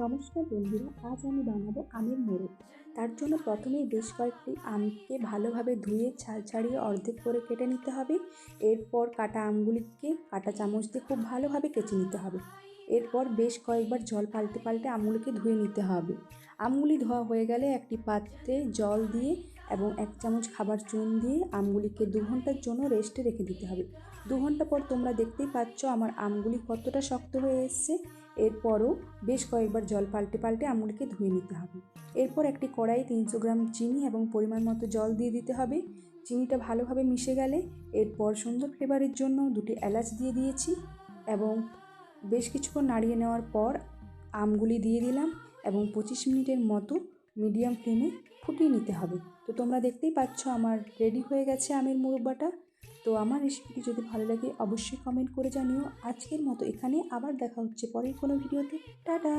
নমস্কার বন্ধুরা, আজ আমি বানাবো আমের মোড়ক। তার জন্য প্রথমেই বেশ কয়েকটি আমকে ভালোভাবে ধুয়ে ছাল ছাড়িয়ে অর্ধেক করে কেটে নিতে হবে। এরপর কাটা আমগুলিকে কাটা চামচ দিয়ে খুব ভালোভাবে কেচে নিতে হবে। এরপর বেশ কয়েকবার জল পাল্টে পাল্টে আমগুলিকে ধুয়ে নিতে হবে। আমগুলি ধোয়া হয়ে গেলে একটি পাত্রে জল দিয়ে এবং 1 চামচ খাবার চুন দিয়ে আমগুলিকে 2 ঘন্টার জন্য রেস্টে রেখে দিতে হবে। 2 ঘন্টা পর তোমরা দেখতেই পাচ্ছ আমার আমগুলি কতটা শক্ত হয়ে এসছে। এরপরও বেশ কয়েকবার জল পাল্টে পাল্টে আমগুলিকে ধুয়ে নিতে হবে। এরপর একটি কড়াই 300 গ্রাম চিনি এবং পরিমাণ মতো জল দিয়ে দিতে হবে। চিনিটা ভালোভাবে মিশে গেলে এরপর সুন্দর ফ্লেভারের জন্য 2টি এলাচ দিয়ে দিয়েছি এবং বেশ কিছুক্ষণ নাড়িয়ে নেওয়ার পর আমগুলি দিয়ে দিলাম এবং 25 মিনিটের মতো মিডিয়াম ফ্লেমে ফুটিয়ে নিতে হবে। তো তোমরা দেখতেই পাচ্ছ আমার রেডি হয়ে গেছে আমের মোরব্বাটা। তো আমার রেসিপিটি যদি ভালো লাগে অবশ্যই কমেন্ট করে জানিও। আজকের মতো এখানে, আবার দেখা হচ্ছে পরের কোনো ভিডিওতে। টাটা।